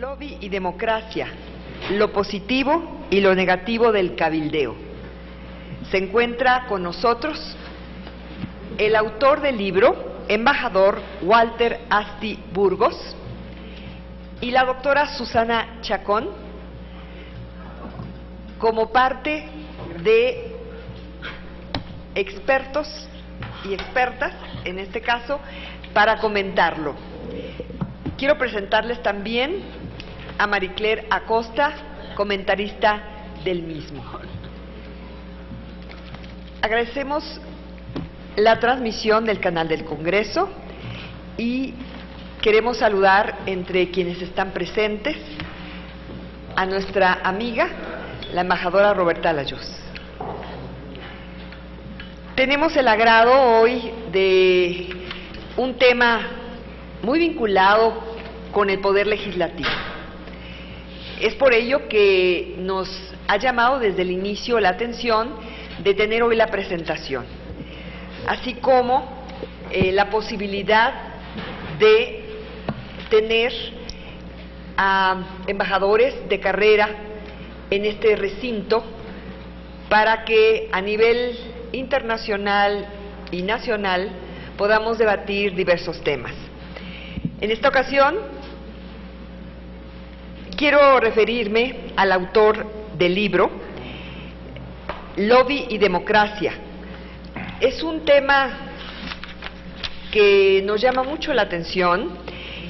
Lobby y democracia, lo positivo y lo negativo del cabildeo. Se encuentra con nosotros el autor del libro, embajador Walter Asti Burgos, y la doctora Susana Chacón, como parte de expertos y expertas, en este caso, para comentarlo. Quiero presentarles también a Maricler Acosta, comentarista del mismo. Agradecemos la transmisión del canal del Congreso y queremos saludar entre quienes están presentes a nuestra amiga, la embajadora Roberta Layuz. Tenemos el agrado hoy de un tema muy vinculado con el Poder Legislativo. Es por ello que nos ha llamado desde el inicio la atención de tener hoy la presentación, así como la posibilidad de tener a embajadores de carrera en este recinto para que a nivel internacional y nacional podamos debatir diversos temas. En esta ocasión quiero referirme al autor del libro Lobby y democracia. Es un tema que nos llama mucho la atención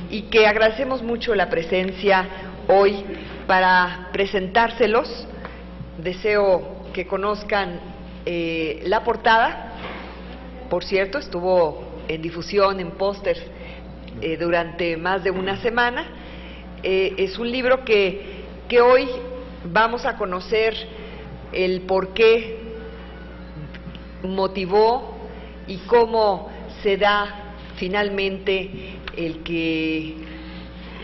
y que agradecemos mucho la presencia hoy para presentárselos. Deseo que conozcan la portada. Por cierto, estuvo en difusión en pósters durante más de una semana. Es un libro que hoy vamos a conocer el por qué motivó y cómo se da finalmente el que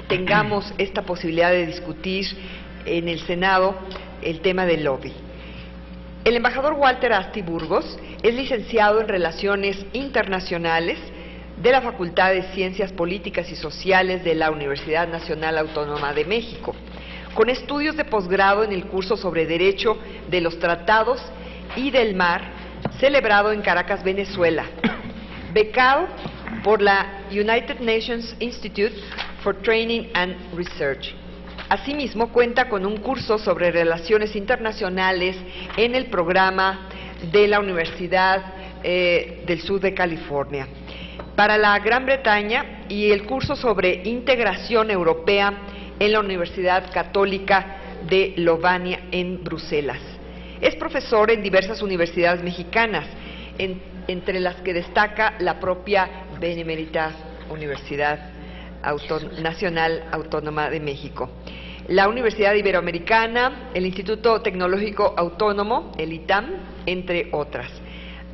tengamos esta posibilidad de discutir en el Senado el tema del lobby. El embajador Walter Asti Burgos es licenciado en Relaciones Internacionales de la Facultad de Ciencias Políticas y Sociales de la Universidad Nacional Autónoma de México, con estudios de posgrado en el curso sobre Derecho de los Tratados y del Mar, celebrado en Caracas, Venezuela, becado por la United Nations Institute for Training and Research. Asimismo, cuenta con un curso sobre Relaciones Internacionales en el programa de la Universidad del Sur de California para la Gran Bretaña y el curso sobre Integración Europea en la Universidad Católica de Lovania en Bruselas. Es profesor en diversas universidades mexicanas, entre las que destaca la propia Benemérita Universidad Nacional Autónoma de México, la Universidad Iberoamericana, el Instituto Tecnológico Autónomo, el ITAM, entre otras.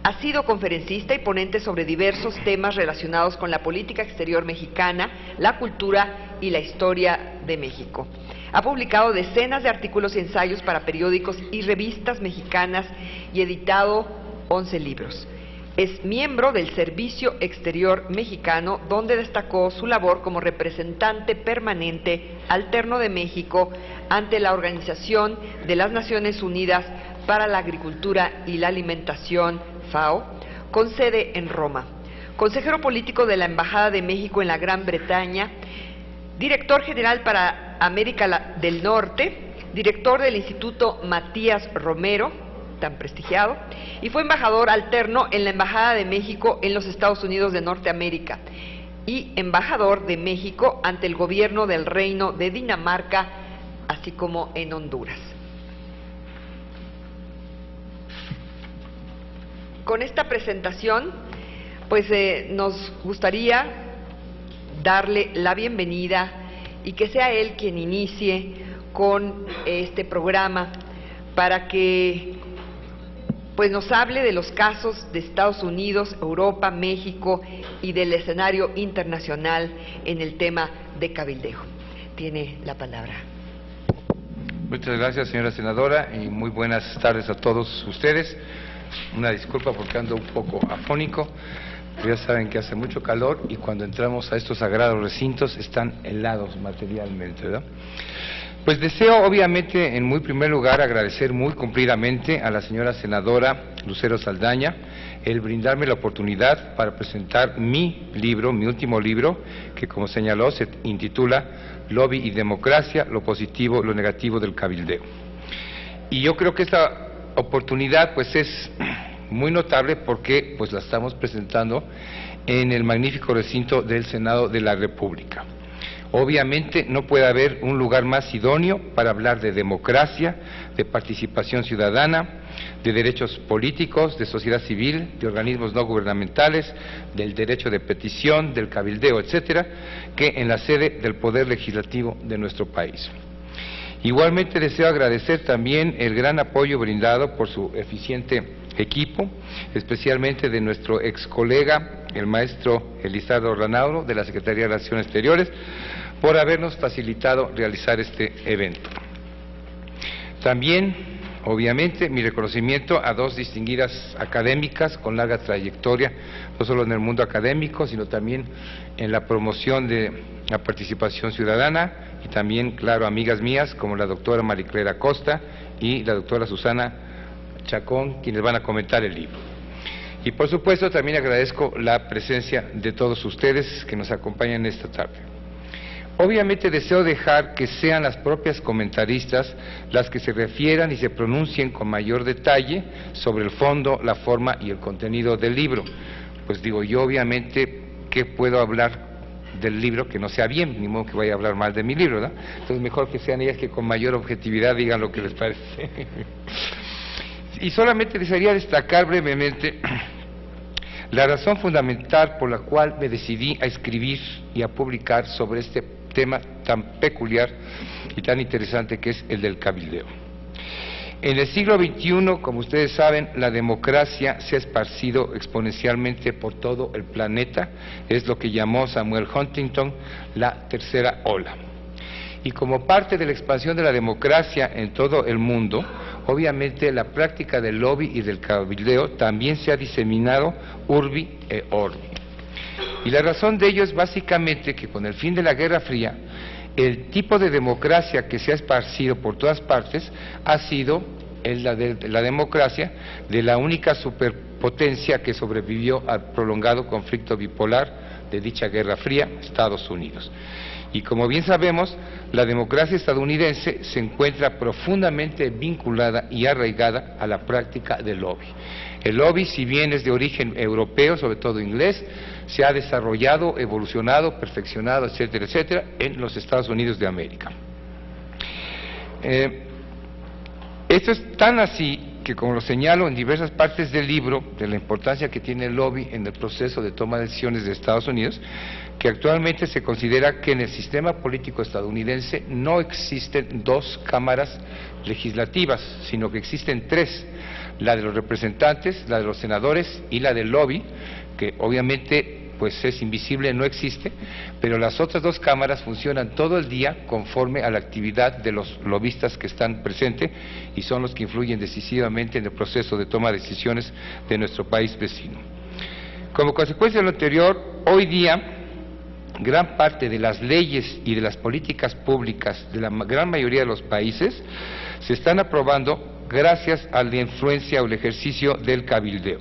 Ha sido conferencista y ponente sobre diversos temas relacionados con la política exterior mexicana, la cultura y la historia de México. Ha publicado decenas de artículos y ensayos para periódicos y revistas mexicanas y editado 11 libros. Es miembro del Servicio Exterior Mexicano, donde destacó su labor como representante permanente alterno de México ante la Organización de las Naciones Unidas para la Agricultura y la Alimentación, FAO, con sede en Roma. Consejero político de la Embajada de México en la Gran Bretaña, director general para América del Norte, director del Instituto Matías Romero, tan prestigiado, y fue embajador alterno en la Embajada de México en los Estados Unidos de Norteamérica y embajador de México ante el gobierno del Reino de Dinamarca, así como en Honduras. Con esta presentación, pues nos gustaría darle la bienvenida y que sea él quien inicie con este programa para que pues nos hable de los casos de Estados Unidos, Europa, México y del escenario internacional en el tema de cabildeo. Tiene la palabra. Muchas gracias, señora senadora, y muy buenas tardes a todos ustedes. Una disculpa porque ando un poco afónico, pero ya saben que hace mucho calor y cuando entramos a estos sagrados recintos están helados materialmente, ¿verdad? Pues deseo obviamente en muy primer lugar agradecer muy cumplidamente a la señora senadora Lucero Saldaña el brindarme la oportunidad para presentar mi libro, mi último libro, que como señaló se intitula Lobby y Democracia, lo positivo, lo negativo del cabildeo. Y yo creo que esta oportunidad pues es muy notable porque pues la estamos presentando en el magnífico recinto del Senado de la República. Obviamente no puede haber un lugar más idóneo para hablar de democracia, de participación ciudadana, de derechos políticos, de sociedad civil, de organismos no gubernamentales, del derecho de petición, del cabildeo, etcétera, que en la sede del Poder Legislativo de nuestro país. Igualmente deseo agradecer también el gran apoyo brindado por su eficiente equipo, especialmente de nuestro ex colega, el maestro Elizardo Ranauro, de la Secretaría de Relaciones Exteriores, por habernos facilitado realizar este evento. También, obviamente, mi reconocimiento a dos distinguidas académicas con larga trayectoria, no solo en el mundo académico, sino también en la promoción de la participación ciudadana, y también, claro, amigas mías como la doctora Mariclera Acosta y la doctora Susana Chacón, quienes van a comentar el libro. Y por supuesto también agradezco la presencia de todos ustedes que nos acompañan esta tarde. Obviamente deseo dejar que sean las propias comentaristas las que se refieran y se pronuncien con mayor detalle sobre el fondo, la forma y el contenido del libro. Pues digo, yo obviamente, ¿qué puedo hablar del libro que no sea bien? Ni modo que vaya a hablar mal de mi libro, ¿verdad? Entonces mejor que sean ellas que con mayor objetividad digan lo que les parece. Y solamente desearía destacar brevemente la razón fundamental por la cual me decidí a escribir y a publicar sobre este tema tan peculiar y tan interesante que es el del cabildeo. En el siglo XXI, como ustedes saben, la democracia se ha esparcido exponencialmente por todo el planeta, es lo que llamó Samuel Huntington la tercera ola. Y como parte de la expansión de la democracia en todo el mundo, obviamente la práctica del lobby y del cabildeo también se ha diseminado urbi e orbi. Y la razón de ello es básicamente que con el fin de la Guerra Fría, el tipo de democracia que se ha esparcido por todas partes ha sido la democracia de la única superpotencia que sobrevivió al prolongado conflicto bipolar de dicha Guerra Fría, Estados Unidos. Y como bien sabemos, la democracia estadounidense se encuentra profundamente vinculada y arraigada a la práctica del lobby. El lobby, si bien es de origen europeo, sobre todo inglés, se ha desarrollado, evolucionado, perfeccionado, etcétera, etcétera, en los Estados Unidos de América. Esto es tan así que, como lo señalo en diversas partes del libro, de la importancia que tiene el lobby en el proceso de toma de decisiones de Estados Unidos, que actualmente se considera que en el sistema político estadounidense no existen dos cámaras legislativas, sino que existen tres: la de los representantes, la de los senadores y la del lobby, que obviamente pues es invisible, no existe, pero las otras dos cámaras funcionan todo el día conforme a la actividad de los lobistas que están presentes y son los que influyen decisivamente en el proceso de toma de decisiones de nuestro país vecino. Como consecuencia de lo anterior, hoy día gran parte de las leyes y de las políticas públicas de la gran mayoría de los países se están aprobando gracias a la influencia o el ejercicio del cabildeo.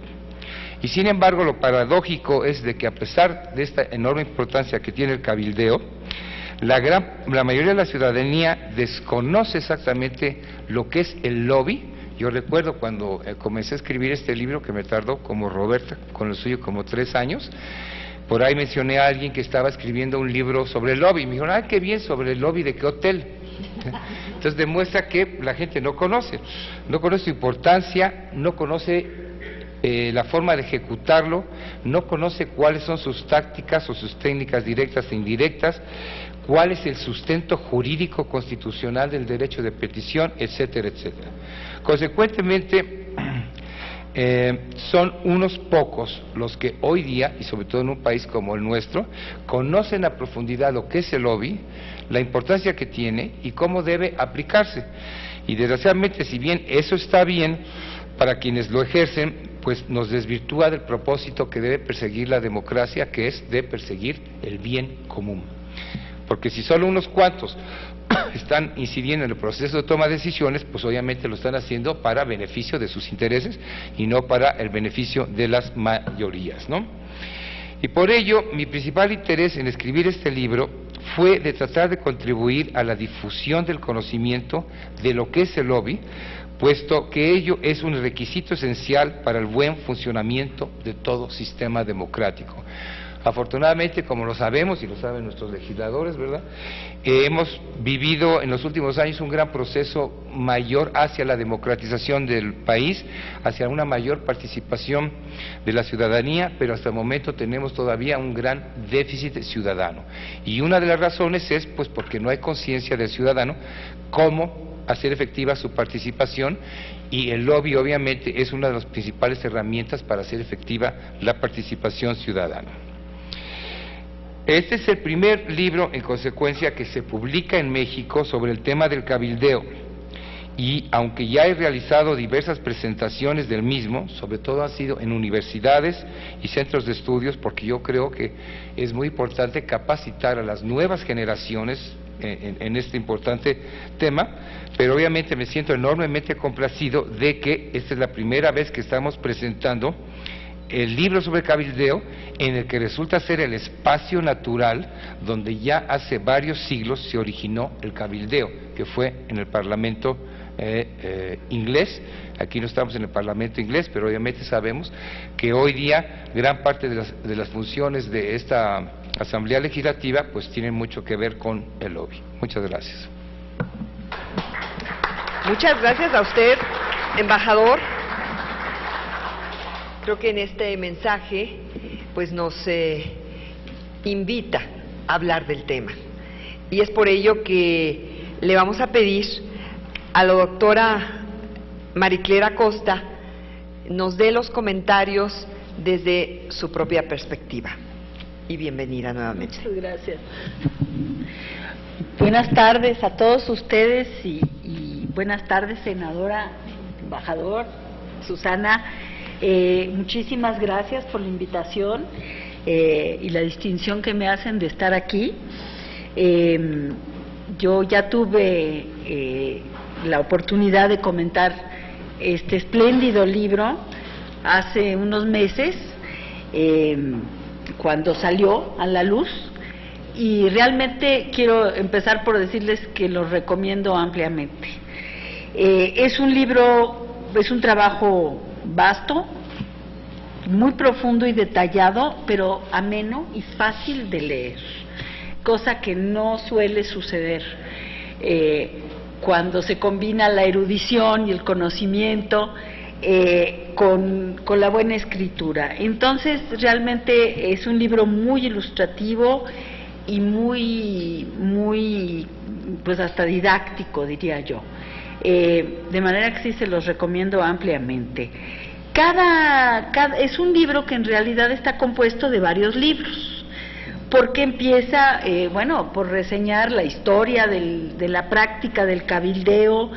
Y sin embargo, lo paradójico es de que a pesar de esta enorme importancia que tiene el cabildeo, la mayoría de la ciudadanía desconoce exactamente lo que es el lobby. Yo recuerdo cuando comencé a escribir este libro, que me tardó como Roberta, con el suyo como 3 años, por ahí mencioné a alguien que estaba escribiendo un libro sobre el lobby, y me dijeron, ¡ah, qué bien! ¿Sobre el lobby de qué hotel? Entonces demuestra que la gente no conoce su importancia, no conoce la forma de ejecutarlo, no conoce cuáles son sus tácticas o sus técnicas directas e indirectas, cuál es el sustento jurídico constitucional del derecho de petición, etcétera, etcétera. Consecuentemente, son unos pocos los que hoy día, y sobre todo en un país como el nuestro, conocen a profundidad lo que es el lobby, la importancia que tiene y cómo debe aplicarse. Y desgraciadamente, si bien eso está bien para quienes lo ejercen, pues nos desvirtúa del propósito que debe perseguir la democracia, que es de perseguir el bien común. Porque si solo unos cuantos están incidiendo en el proceso de toma de decisiones, pues obviamente lo están haciendo para beneficio de sus intereses y no para el beneficio de las mayorías, ¿no? Y por ello, mi principal interés en escribir este libro fue de tratar de contribuir a la difusión del conocimiento de lo que es el lobby, puesto que ello es un requisito esencial para el buen funcionamiento de todo sistema democrático. Afortunadamente, como lo sabemos y lo saben nuestros legisladores, ¿verdad?, hemos vivido en los últimos años un gran proceso mayor hacia la democratización del país, hacia una mayor participación de la ciudadanía, pero hasta el momento tenemos todavía un gran déficit ciudadano. Y una de las razones es pues porque no hay conciencia del ciudadano cómo hacer efectiva su participación, y el lobby obviamente es una de las principales herramientas para hacer efectiva la participación ciudadana. Este es el primer libro, en consecuencia, que se publica en México sobre el tema del cabildeo, y aunque ya he realizado diversas presentaciones del mismo, sobre todo ha sido en universidades y centros de estudios, porque yo creo que es muy importante capacitar a las nuevas generaciones en este importante tema, pero obviamente me siento enormemente complacido de que esta es la primera vez que estamos presentando el libro sobre cabildeo, en el que resulta ser el espacio natural donde ya hace varios siglos se originó el cabildeo, que fue en el Parlamento inglés. Aquí no estamos en el Parlamento inglés, pero obviamente sabemos que hoy día gran parte de las funciones de esta Asamblea Legislativa pues tienen mucho que ver con el lobby. Muchas gracias. Muchas gracias a usted, embajador. Creo que en este mensaje pues nos invita a hablar del tema, y es por ello que le vamos a pedir a la doctora Mariclera Acosta nos dé los comentarios desde su propia perspectiva. Y bienvenida nuevamente. Muchas gracias. Buenas tardes a todos ustedes y buenas tardes, senadora, embajador, Susana. Muchísimas gracias por la invitación y la distinción que me hacen de estar aquí. Yo ya tuve la oportunidad de comentar este espléndido libro hace unos meses, cuando salió a la luz, y realmente quiero empezar por decirles que lo recomiendo ampliamente. Es un libro, es un trabajo vasto, muy profundo y detallado, pero ameno y fácil de leer, cosa que no suele suceder cuando se combina la erudición y el conocimiento con la buena escritura. Entonces, realmente es un libro muy ilustrativo y muy, pues hasta didáctico, diría yo. De manera que sí se los recomiendo ampliamente. Es un libro que en realidad está compuesto de varios libros, porque empieza, por reseñar la historia de la práctica del cabildeo,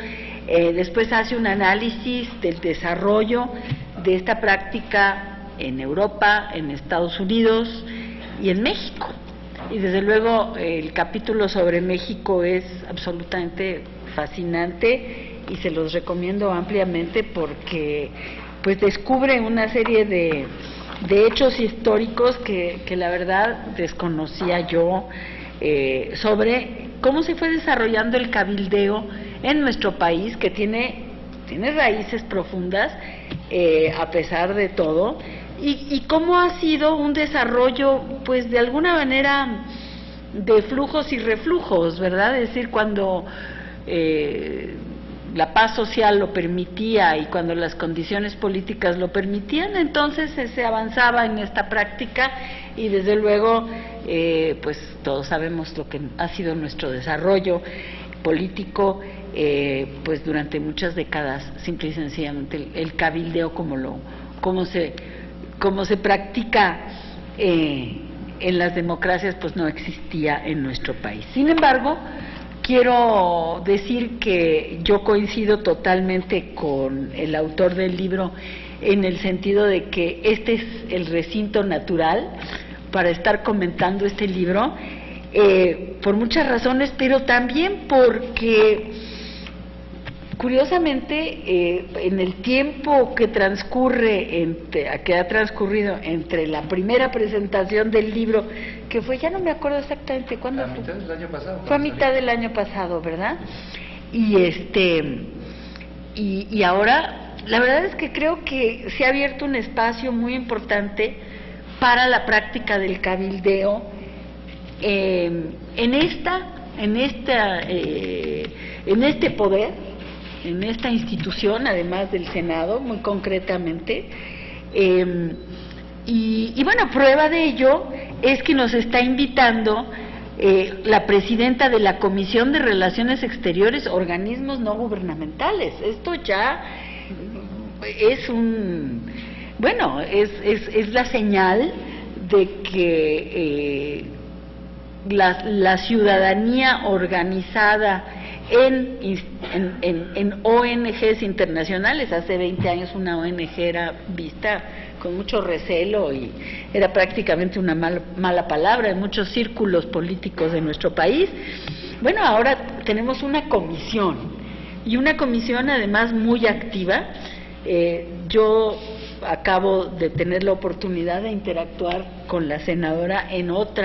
después hace un análisis del desarrollo de esta práctica en Europa, en Estados Unidos y en México. Y desde luego el capítulo sobre México es absolutamente fascinante y se los recomiendo ampliamente porque pues descubre una serie de hechos históricos que la verdad desconocía yo, sobre cómo se fue desarrollando el cabildeo en nuestro país, que tiene raíces profundas a pesar de todo, y cómo ha sido un desarrollo pues de alguna manera de flujos y reflujos, ¿verdad? Es decir, cuando la paz social lo permitía y cuando las condiciones políticas lo permitían, entonces se avanzaba en esta práctica, y desde luego pues todos sabemos lo que ha sido nuestro desarrollo político pues durante muchas décadas. Simple y sencillamente el cabildeo como se practica en las democracias pues no existía en nuestro país. Sin embargo, quiero decir que yo coincido totalmente con el autor del libro en el sentido de que este es el recinto natural para estar comentando este libro, por muchas razones, pero también porque curiosamente en el tiempo que que ha transcurrido entre la primera presentación del libro, que fue, ya no me acuerdo exactamente cuándo fue. A mitad del año pasado. Fue a mitad del año pasado, ¿verdad? Y ahora, la verdad es que creo que se ha abierto un espacio muy importante para la práctica del cabildeo en este poder, en esta institución, además del Senado, muy concretamente. Y bueno, prueba de ello es que nos está invitando la presidenta de la Comisión de Relaciones Exteriores, organismos no gubernamentales. Esto ya es es la señal de que la ciudadanía organizada en ONGs internacionales. Hace 20 años una ONG era vista con mucho recelo y era prácticamente una mala palabra en muchos círculos políticos de nuestro país. Bueno, ahora tenemos una comisión, y una comisión además muy activa. Yo acabo de tener la oportunidad de interactuar con la senadora en otro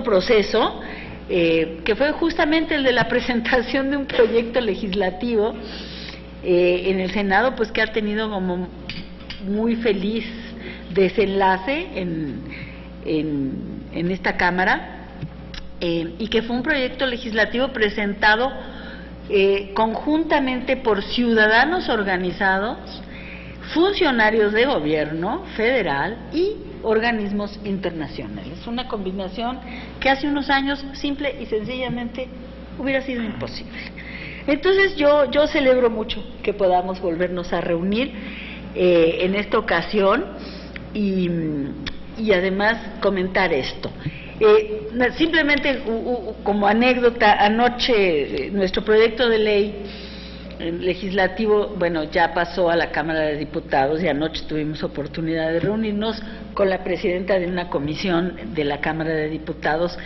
proceso, que fue justamente el de la presentación de un proyecto legislativo en el Senado, pues que ha tenido como muy feliz desenlace en esta Cámara, y que fue un proyecto legislativo presentado conjuntamente por ciudadanos organizados, funcionarios de gobierno federal y organismos internacionales. Una combinación que hace unos años simple y sencillamente hubiera sido imposible. Entonces yo celebro mucho que podamos volvernos a reunir en esta ocasión y además comentar esto. Simplemente como anécdota, anoche nuestro proyecto de ley legislativo, bueno, ya pasó a la Cámara de Diputados, y anoche tuvimos oportunidad de reunirnos con la presidenta de una comisión de la Cámara de Diputados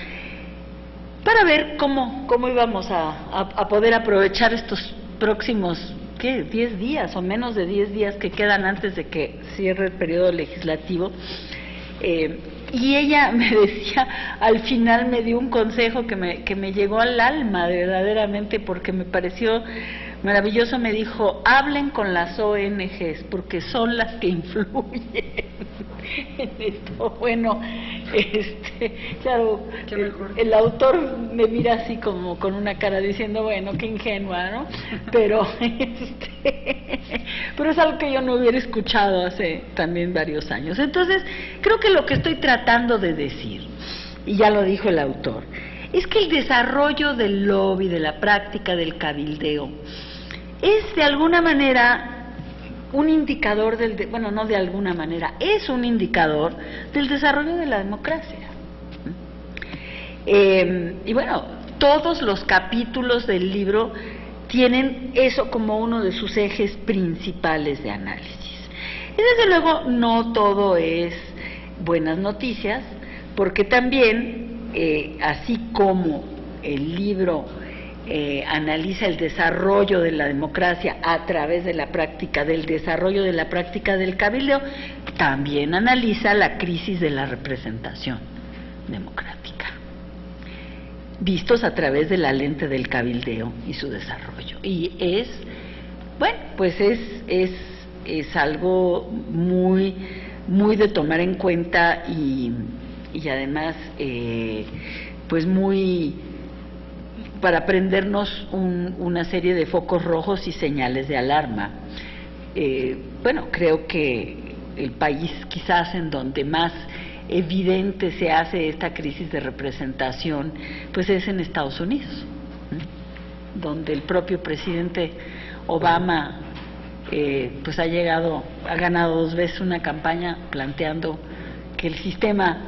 para ver cómo íbamos a poder aprovechar estos próximos 10 días o menos de 10 días que quedan antes de que cierre el periodo legislativo. Y ella me decía, al final me dio un consejo que me llegó al alma verdaderamente, porque me pareció maravilloso. Me dijo: hablen con las ONGs porque son las que influyen en esto. Bueno, claro, el autor me mira así como con una cara diciendo, bueno, qué ingenua, ¿no? Pero pero es algo que yo no hubiera escuchado hace también varios años. Entonces, creo que lo que estoy tratando de decir, y ya lo dijo el autor, es que el desarrollo del lobby, de la práctica del cabildeo, es de alguna manera un indicador bueno, no de alguna manera, es un indicador del desarrollo de la democracia. Y bueno, todos los capítulos del libro tienen eso como uno de sus ejes principales de análisis. Y desde luego no todo es buenas noticias, porque también, así como el libro analiza el desarrollo de la democracia a través de la práctica del desarrollo de la práctica del cabildeo, también analiza la crisis de la representación democrática, vistos a través de la lente del cabildeo y su desarrollo. Y es algo muy de tomar en cuenta, y además muy para prendernos una serie de focos rojos y señales de alarma. Creo que el país quizás en donde más evidente se hace esta crisis de representación, pues es en Estados Unidos, donde el propio presidente Obama ha ganado 2 veces una campaña planteando que el sistema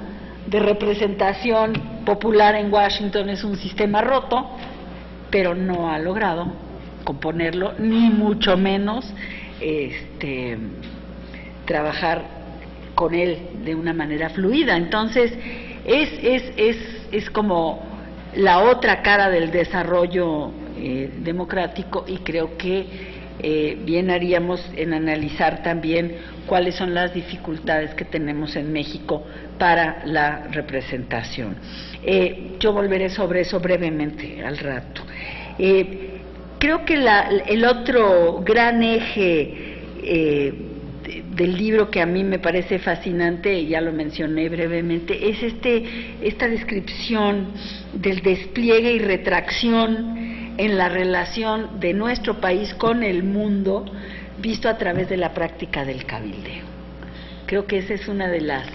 de representación popular en Washington es un sistema roto, pero no ha logrado componerlo, ni mucho menos trabajar con él de una manera fluida. Entonces, es como la otra cara del desarrollo democrático, y creo que bien haríamos en analizar también cuáles son las dificultades que tenemos en México para la representación. Yo volveré sobre eso brevemente al rato. Creo que el otro gran eje del libro que a mí me parece fascinante, y ya lo mencioné brevemente, es esta descripción del despliegue y retracción en la relación de nuestro país con el mundo, visto a través de la práctica del cabildeo. Creo que esa es una de las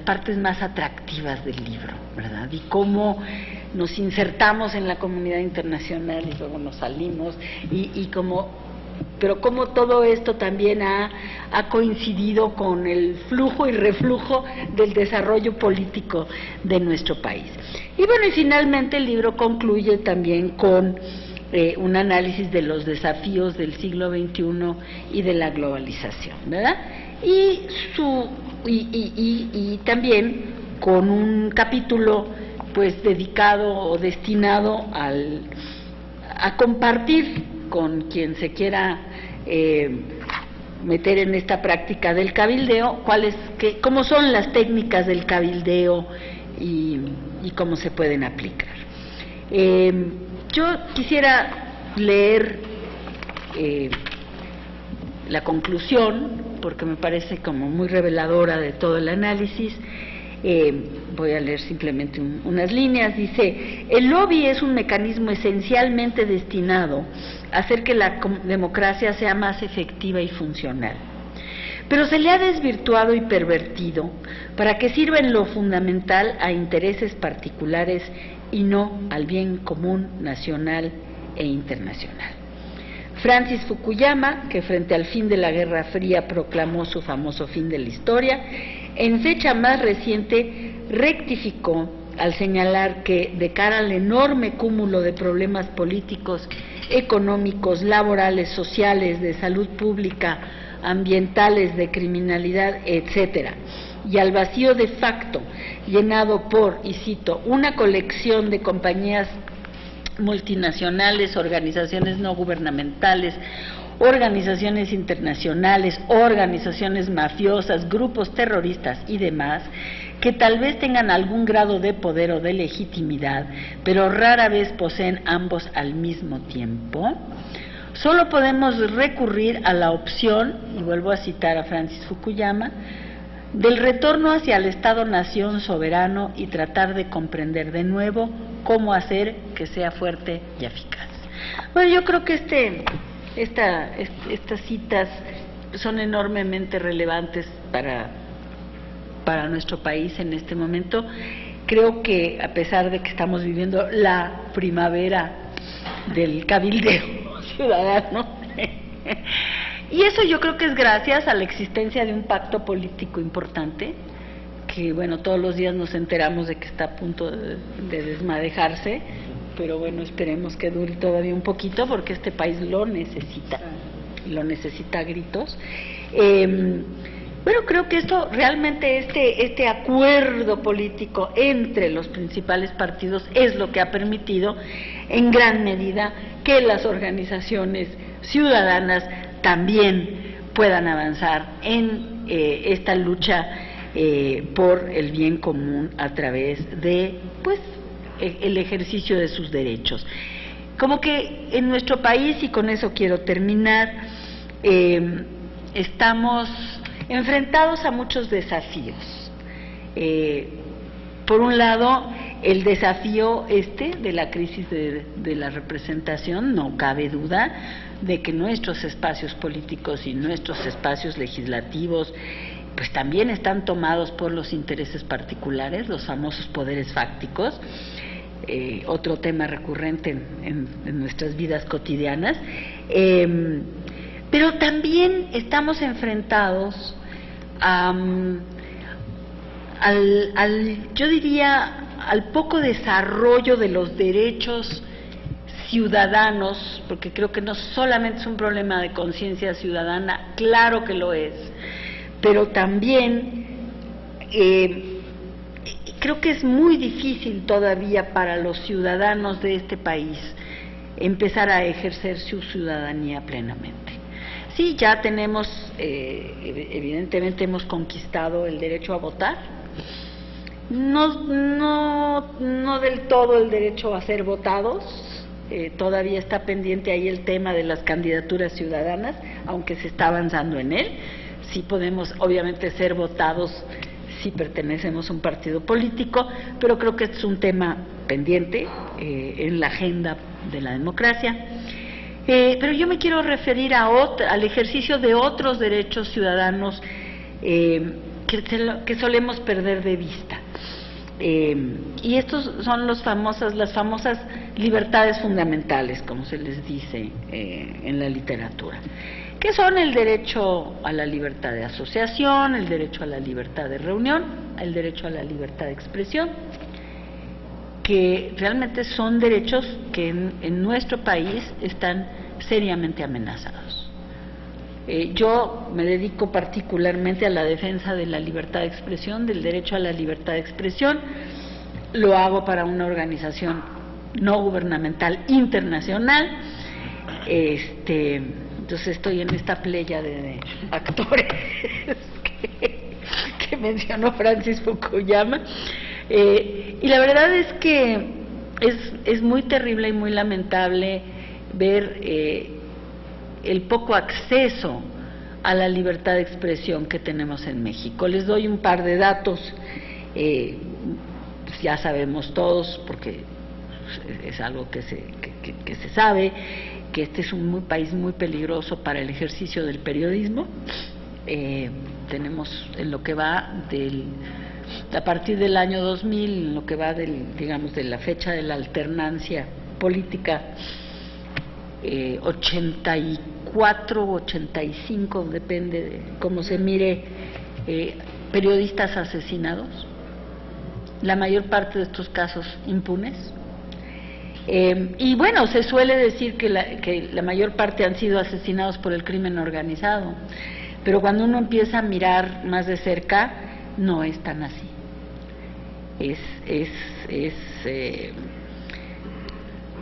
partes más atractivas del libro, ¿verdad? Y cómo nos insertamos en la comunidad internacional y luego nos salimos, pero cómo todo esto también ha coincidido con el flujo y reflujo del desarrollo político de nuestro país. Y bueno, y finalmente el libro concluye también con un análisis de los desafíos del siglo XXI y de la globalización, ¿verdad? Y también con un capítulo pues dedicado o destinado a compartir con quien se quiera meter en esta práctica del cabildeo, cómo son las técnicas del cabildeo y cómo se pueden aplicar. Yo quisiera leer la conclusión, porque me parece como muy reveladora de todo el análisis. Voy a leer simplemente unas líneas. Dice: el lobby es un mecanismo esencialmente destinado a hacer que la democracia sea más efectiva y funcional, pero se le ha desvirtuado y pervertido para que sirva en lo fundamental a intereses particulares y no al bien común nacional e internacional. Francis Fukuyama, que frente al fin de la Guerra Fría proclamó su famoso fin de la historia, en fecha más reciente rectificó al señalar que, de cara al enorme cúmulo de problemas políticos, económicos, laborales, sociales, de salud pública, ambientales, de criminalidad, etcétera, y al vacío de facto llenado por, y cito, una colección de compañías multinacionales, organizaciones no gubernamentales, organizaciones internacionales, organizaciones mafiosas, grupos terroristas y demás, que tal vez tengan algún grado de poder o de legitimidad, pero rara vez poseen ambos al mismo tiempo, solo podemos recurrir a la opción, y vuelvo a citar a Francis Fukuyama, del retorno hacia el Estado-nación soberano y tratar de comprender de nuevo cómo hacer que sea fuerte y eficaz. Bueno, yo creo que estas citas son enormemente relevantes para nuestro país en este momento. Creo que, a pesar de que estamos viviendo la primavera del cabildeo ciudadano, y eso yo creo que es gracias a la existencia de un pacto político importante, que bueno, todos los días nos enteramos de que está a punto de desmadejarse, pero bueno, esperemos que dure todavía un poquito, porque este país lo necesita a gritos. Bueno, creo que esto realmente, este acuerdo político entre los principales partidos es lo que ha permitido en gran medida que las organizaciones ciudadanas también puedan avanzar en esta lucha por el bien común a través de, pues, el ejercicio de sus derechos. Como que en nuestro país, y con eso quiero terminar, estamos enfrentados a muchos desafíos. Por un lado, el desafío de la crisis de la representación, no cabe duda de que nuestros espacios políticos y nuestros espacios legislativos pues también están tomados por los intereses particulares, los famosos poderes fácticos, otro tema recurrente en nuestras vidas cotidianas, pero también estamos enfrentados a yo diría, al poco desarrollo de los derechos ciudadanos, porque creo que no solamente es un problema de conciencia ciudadana, claro que lo es, pero también creo que es muy difícil todavía para los ciudadanos de este país empezar a ejercer su ciudadanía plenamente. Sí, ya tenemos, evidentemente hemos conquistado el derecho a votar, no del todo el derecho a ser votados, todavía está pendiente ahí el tema de las candidaturas ciudadanas, aunque se está avanzando en él. Sí podemos obviamente ser votados si pertenecemos a un partido político, pero creo que es un tema pendiente en la agenda de la democracia. Pero yo me quiero referir al ejercicio de otros derechos ciudadanos que solemos perder de vista. Y estos son las famosas libertades fundamentales, como se les dice en la literatura, que son el derecho a la libertad de asociación, el derecho a la libertad de reunión, el derecho a la libertad de expresión, que realmente son derechos que en nuestro país están seriamente amenazados. Yo me dedico particularmente a la defensa de la libertad de expresión, del derecho a la libertad de expresión. Lo hago para una organización no gubernamental internacional. Entonces estoy en esta playa de actores que mencionó Francis Fukuyama. Y la verdad es que es muy terrible y muy lamentable ver el poco acceso a la libertad de expresión que tenemos en México. Les doy un par de datos, pues ya sabemos todos, porque es algo que se sabe, que este es un país muy peligroso para el ejercicio del periodismo. Tenemos en lo que va a partir del año 2000, en lo que va de la fecha de la alternancia política, 84, 85, depende de cómo se mire, periodistas asesinados, la mayor parte de estos casos impunes. Y bueno, se suele decir que la mayor parte han sido asesinados por el crimen organizado, pero cuando uno empieza a mirar más de cerca, no es tan así.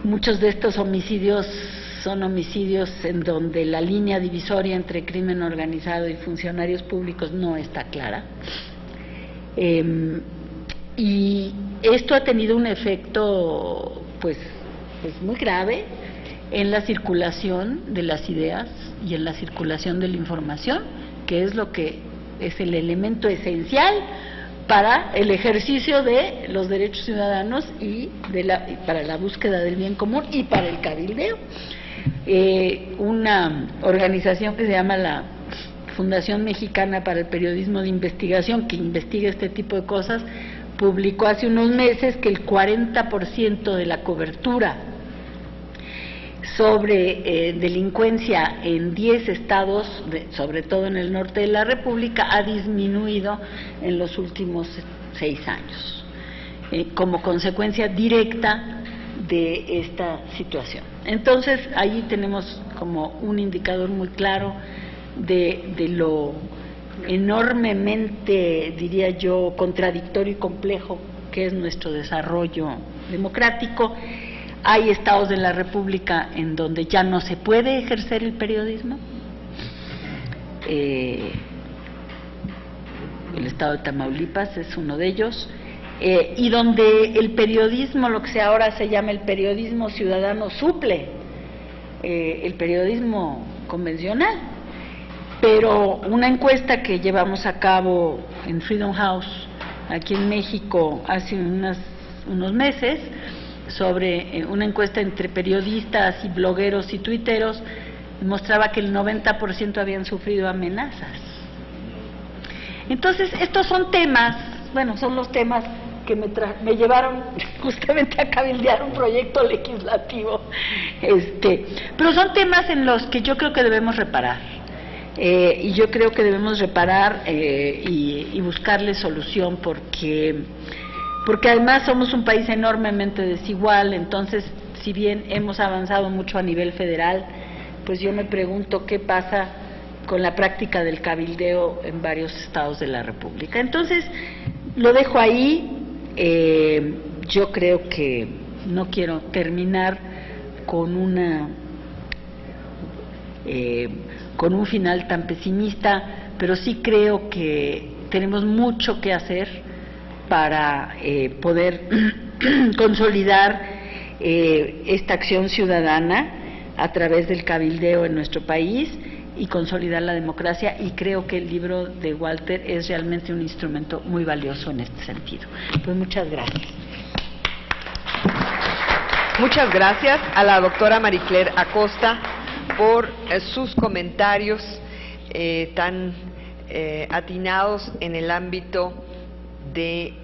Muchos de estos homicidios son homicidios en donde la línea divisoria entre crimen organizado y funcionarios públicos no está clara. Y esto ha tenido un efecto pues muy grave en la circulación de las ideas y en la circulación de la información, que es lo que es el elemento esencial para el ejercicio de los derechos ciudadanos y para la búsqueda del bien común y para el cabildeo. Una organización que se llama la Fundación Mexicana para el Periodismo de Investigación, que investiga este tipo de cosas, publicó hace unos meses que el 40% de la cobertura sobre delincuencia en 10 estados, sobre todo en el norte de la República, ha disminuido en los últimos 6 años, como consecuencia directa de esta situación. Entonces, ahí tenemos como un indicador muy claro de lo enormemente, diría yo, contradictorio y complejo que es nuestro desarrollo democrático. Hay estados de la República en donde ya no se puede ejercer el periodismo. El estado de Tamaulipas es uno de ellos, y donde el periodismo, lo que ahora se llama el periodismo ciudadano, suple el periodismo convencional. Pero una encuesta que llevamos a cabo en Freedom House, aquí en México, hace unos meses, sobre una encuesta entre periodistas y blogueros y tuiteros, mostraba que el 90% habían sufrido amenazas. Entonces, estos son temas, son los temas que me llevaron justamente a cabildear un proyecto legislativo, pero son temas en los que yo creo que debemos reparar. y yo creo que debemos reparar y buscarle solución, porque además somos un país enormemente desigual. Entonces, si bien hemos avanzado mucho a nivel federal, pues yo me pregunto qué pasa con la práctica del cabildeo en varios estados de la República. Entonces, lo dejo ahí. Yo creo que no quiero terminar con un final tan pesimista, pero sí creo que tenemos mucho que hacer para poder consolidar esta acción ciudadana a través del cabildeo en nuestro país y consolidar la democracia, y creo que el libro de Walter es realmente un instrumento muy valioso en este sentido. Pues muchas gracias. Muchas gracias a la doctora Marie Claire Acosta por sus comentarios tan atinados en el ámbito de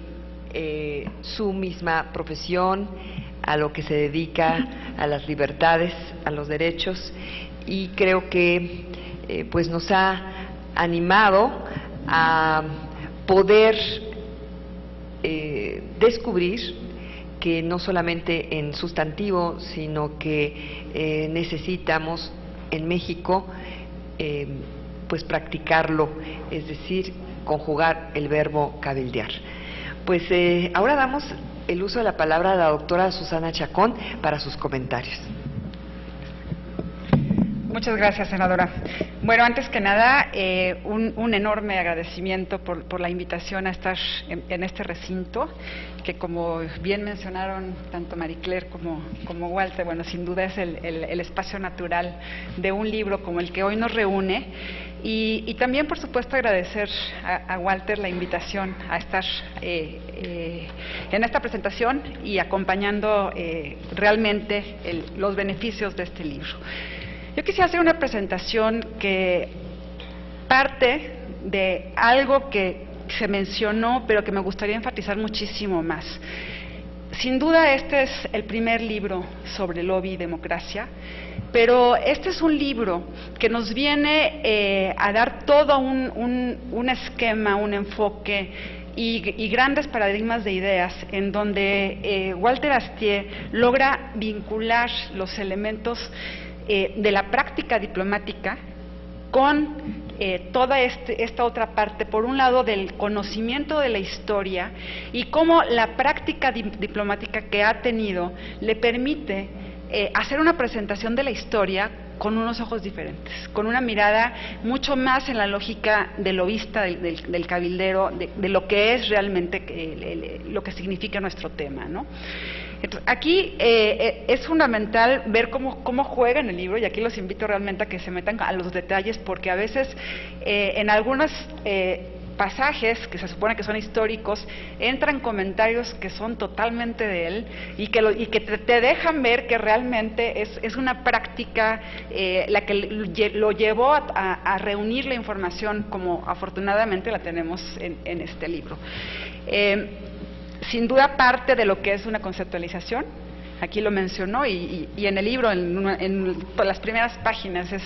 su misma profesión, a lo que se dedica, a las libertades, a los derechos, y creo que pues nos ha animado a poder descubrir que no solamente en sustantivo, sino que necesitamos en México pues practicarlo, es decir, conjugar el verbo cabildear. Pues ahora damos el uso de la palabra a la doctora Susana Chacón para sus comentarios. Muchas gracias, senadora. Bueno, antes que nada, un enorme agradecimiento por la invitación a estar en este recinto, que como bien mencionaron tanto Marie Claire como Walter, bueno, sin duda es el espacio natural de un libro como el que hoy nos reúne. Y también, por supuesto, agradecer a Walter la invitación a estar en esta presentación y acompañando realmente los beneficios de este libro. Yo quisiera hacer una presentación que parte de algo que se mencionó, pero que me gustaría enfatizar muchísimo más. Sin duda, este es el primer libro sobre lobby y democracia, pero este es un libro que nos viene a dar todo un esquema, un enfoque y grandes paradigmas de ideas, en donde Walter Astier logra vincular los elementos de la práctica diplomática con toda esta otra parte, por un lado del conocimiento de la historia, y cómo la práctica diplomática que ha tenido le permite hacer una presentación de la historia con unos ojos diferentes, con una mirada mucho más en la lógica del lobista, del cabildero, de lo que es realmente lo que significa nuestro tema, ¿no? Entonces, aquí es fundamental ver cómo juega en el libro, y aquí los invito realmente a que se metan a los detalles, porque a veces en algunos pasajes que se supone que son históricos entran comentarios que son totalmente de él y que te dejan ver que realmente es una práctica la que lo llevó a reunir la información como afortunadamente la tenemos en este libro. Sin duda parte de lo que es una conceptualización, aquí lo mencionó, y en el libro, en las primeras páginas, es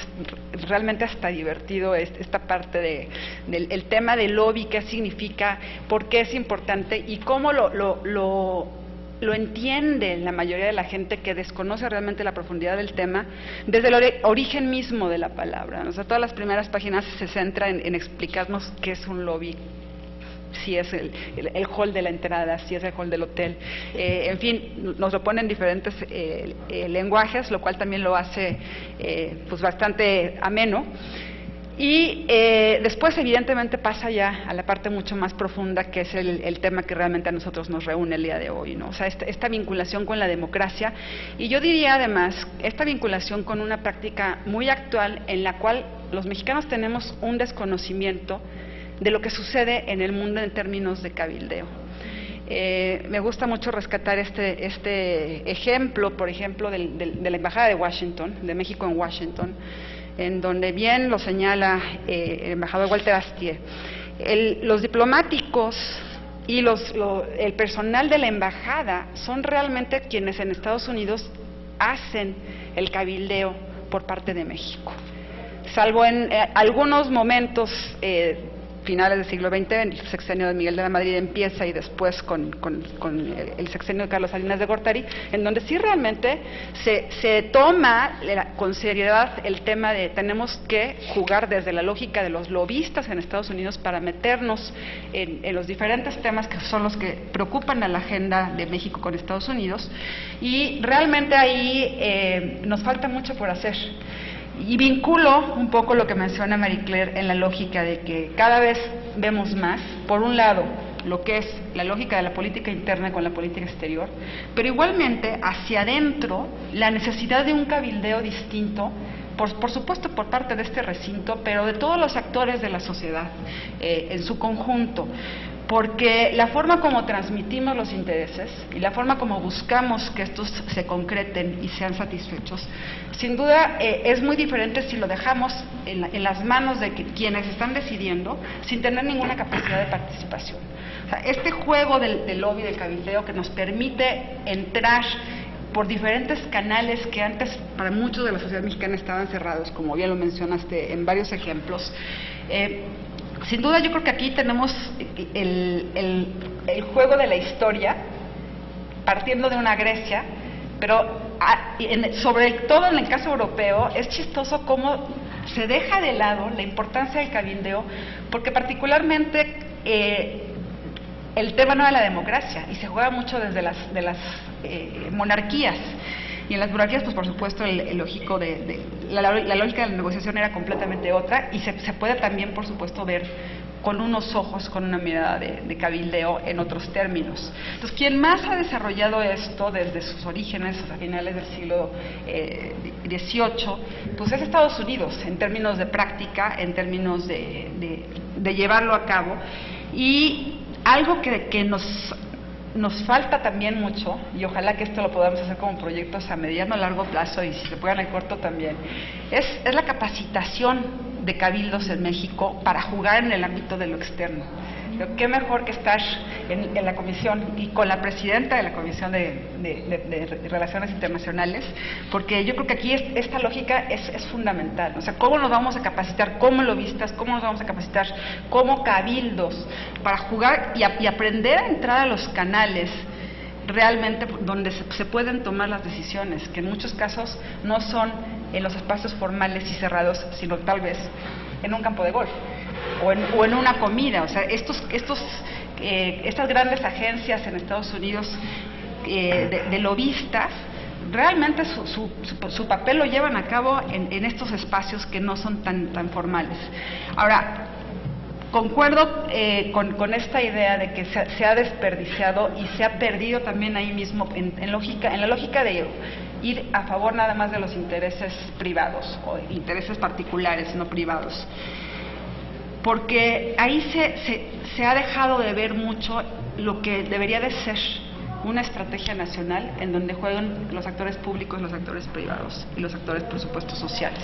realmente hasta divertido esta parte del tema del lobby, qué significa, por qué es importante y cómo lo entiende la mayoría de la gente que desconoce realmente la profundidad del tema desde el origen mismo de la palabra. O sea, todas las primeras páginas se centran en explicarnos qué es un lobby, si es el hall de la entrada, si es el hall del hotel, en fin, nos lo ponen en diferentes lenguajes, lo cual también lo hace pues bastante ameno. Y después evidentemente pasa ya a la parte mucho más profunda, que es el tema que realmente a nosotros nos reúne el día de hoy, ¿no? O sea, esta vinculación con la democracia, y yo diría además esta vinculación con una práctica muy actual en la cual los mexicanos tenemos un desconocimiento de lo que sucede en el mundo en términos de cabildeo. Me gusta mucho rescatar este ejemplo, por ejemplo, de la Embajada de Washington, de México en Washington, en donde bien lo señala el embajador Walter Astier. Los diplomáticos y el personal de la embajada son realmente quienes en Estados Unidos hacen el cabildeo por parte de México. salvo en algunos momentos finales del siglo XX, el sexenio de Miguel de la Madrid empieza y después con el sexenio de Carlos Salinas de Gortari, en donde sí realmente se toma con seriedad el tema de tenemos que jugar desde la lógica de los lobistas en Estados Unidos para meternos en los diferentes temas que son los que preocupan a la agenda de México con Estados Unidos, y realmente ahí nos falta mucho por hacer. Y vinculo un poco lo que menciona Marie Claire en la lógica de que cada vez vemos más, por un lado, lo que es la lógica de la política interna con la política exterior, pero igualmente hacia adentro la necesidad de un cabildeo distinto, por supuesto por parte de este recinto, pero de todos los actores de la sociedad en su conjunto. Porque la forma como transmitimos los intereses y la forma como buscamos que estos se concreten y sean satisfechos, sin duda es muy diferente si lo dejamos en las manos de quienes están decidiendo sin tener ninguna capacidad de participación. O sea, este juego del lobby, del cabildeo, que nos permite entrar por diferentes canales que antes para muchos de la sociedad mexicana estaban cerrados, como bien lo mencionaste en varios ejemplos. Sin duda yo creo que aquí tenemos el juego de la historia, partiendo de una Grecia, pero sobre todo en el caso europeo es chistoso cómo se deja de lado la importancia del cabildeo, porque particularmente el tema no de la democracia, y se juega mucho desde las monarquías. Y en las monarquías, pues por supuesto, la lógica de la negociación era completamente otra, y se puede también, por supuesto, ver con unos ojos, con una mirada de cabildeo en otros términos. Entonces, quien más ha desarrollado esto desde sus orígenes, a finales del siglo XVIII, pues es Estados Unidos, en términos de práctica, en términos de llevarlo a cabo. Y algo que nos falta también mucho, y ojalá que esto lo podamos hacer como proyectos a mediano o largo plazo, y si se puede en el corto también, es la capacitación de cabildos en México para jugar en el ámbito de lo externo. Pero qué mejor que estar en la comisión y con la presidenta de la Comisión de Relaciones Internacionales, porque yo creo que aquí esta lógica es fundamental. O sea, cómo nos vamos a capacitar como lobistas, cómo nos vamos a capacitar como cabildos para jugar y aprender a entrar a los canales realmente donde se pueden tomar las decisiones, que en muchos casos no son en los espacios formales y cerrados, sino tal vez en un campo de golf o en una comida. O sea, estas grandes agencias en Estados Unidos de lobistas, realmente su papel lo llevan a cabo en estos espacios que no son tan formales. Ahora, concuerdo con esta idea de que se ha desperdiciado y se ha perdido también ahí mismo en la lógica de ir a favor nada más de los intereses privados o intereses particulares, no privados. Porque ahí se ha dejado de ver mucho lo que debería de ser una estrategia nacional en donde juegan los actores públicos, los actores privados y los actores, por supuesto, sociales.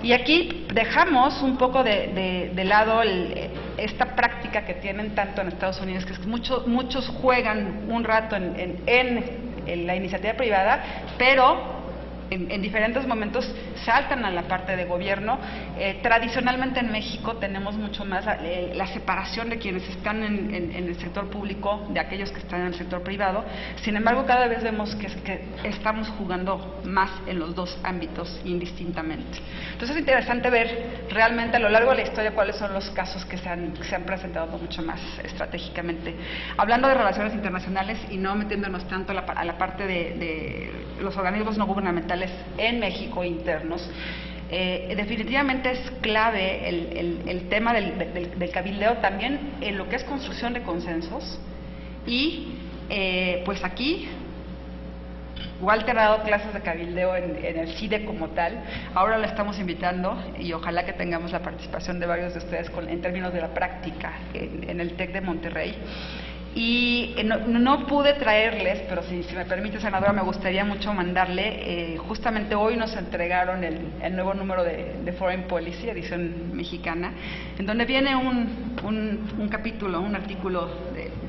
Y aquí dejamos un poco de lado esta práctica que tienen tanto en Estados Unidos, que es que muchos juegan un rato en la iniciativa privada, pero en diferentes momentos saltan a la parte de gobierno. Tradicionalmente en México tenemos mucho más la separación de quienes están en el sector público de aquellos que están en el sector privado. Sin embargo, cada vez vemos que estamos jugando más en los dos ámbitos indistintamente. Entonces es interesante ver realmente a lo largo de la historia cuáles son los casos que se han presentado mucho más estratégicamente. Hablando de relaciones internacionales y no metiéndonos tanto a la parte de los organismos no gubernamentales en México internos, definitivamente es clave el tema del cabildeo también en lo que es construcción de consensos. Y pues aquí Walter ha dado clases de cabildeo en el CIDE como tal. Ahora lo estamos invitando y ojalá que tengamos la participación de varios de ustedes en términos de la práctica en el TEC de Monterrey. Y no pude traerles, pero si me permite, senadora, me gustaría mucho mandarle, justamente hoy nos entregaron el nuevo número de Foreign Policy, edición mexicana, en donde viene un capítulo, un artículo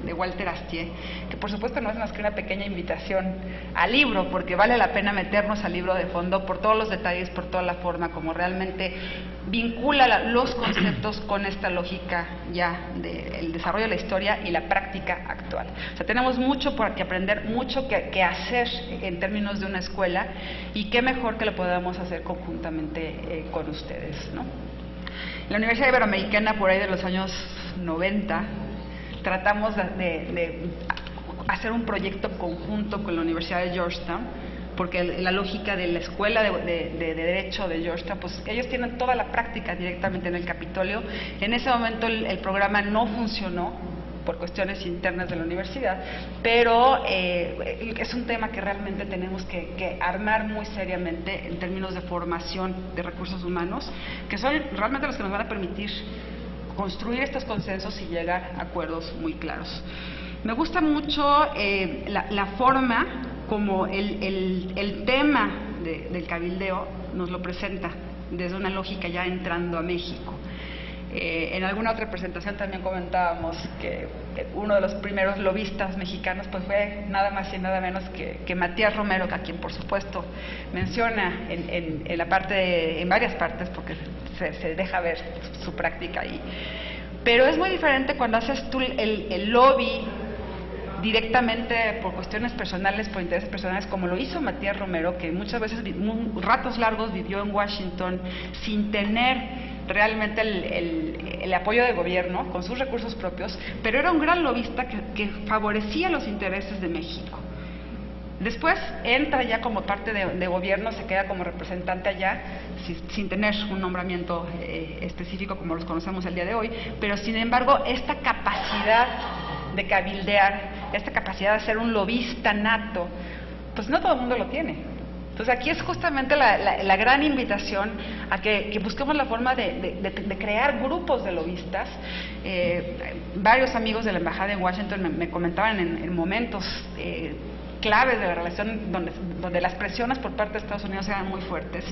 de Walter Astier, que por supuesto no es más que una pequeña invitación al libro, porque vale la pena meternos al libro de fondo por todos los detalles, por toda la forma como realmente vincula los conceptos con esta lógica ya del desarrollo de la historia y la práctica actual. O sea, tenemos mucho por que aprender, mucho que hacer en términos de una escuela, y qué mejor que lo podamos hacer conjuntamente con ustedes, ¿no? En la Universidad Iberoamericana, por ahí de los años 90, tratamos de hacer un proyecto conjunto con la Universidad de Georgetown, porque la lógica de la Escuela de Derecho de Georgetown, pues ellos tienen toda la práctica directamente en el Capitolio. En ese momento el programa no funcionó por cuestiones internas de la universidad, pero es un tema que realmente tenemos que armar muy seriamente en términos de formación de recursos humanos, que son realmente los que nos van a permitir construir estos consensos y llegar a acuerdos muy claros. Me gusta mucho la forma como el tema del cabildeo nos lo presenta desde una lógica ya entrando a México. En alguna otra presentación también comentábamos que uno de los primeros lobistas mexicanos pues fue nada más y nada menos que Matías Romero, a quien por supuesto menciona en varias partes, porque se deja ver su práctica ahí. Pero es muy diferente cuando haces tú el lobby directamente por cuestiones personales, por intereses personales, como lo hizo Matías Romero, que muchas veces, ratos largos, vivió en Washington sin tener realmente el apoyo del gobierno, con sus recursos propios, pero era un gran lobista que favorecía los intereses de México. Después entra ya como parte de gobierno, se queda como representante allá, sin tener un nombramiento específico como los conocemos el día de hoy, pero sin embargo esta capacidad de cabildear, esta capacidad de ser un lobista nato, pues no todo el mundo lo tiene. Entonces aquí es justamente la gran invitación a que busquemos la forma de crear grupos de lobistas. Varios amigos de la Embajada en Washington me comentaban en momentos claves de la relación donde las presiones por parte de Estados Unidos eran muy fuertes,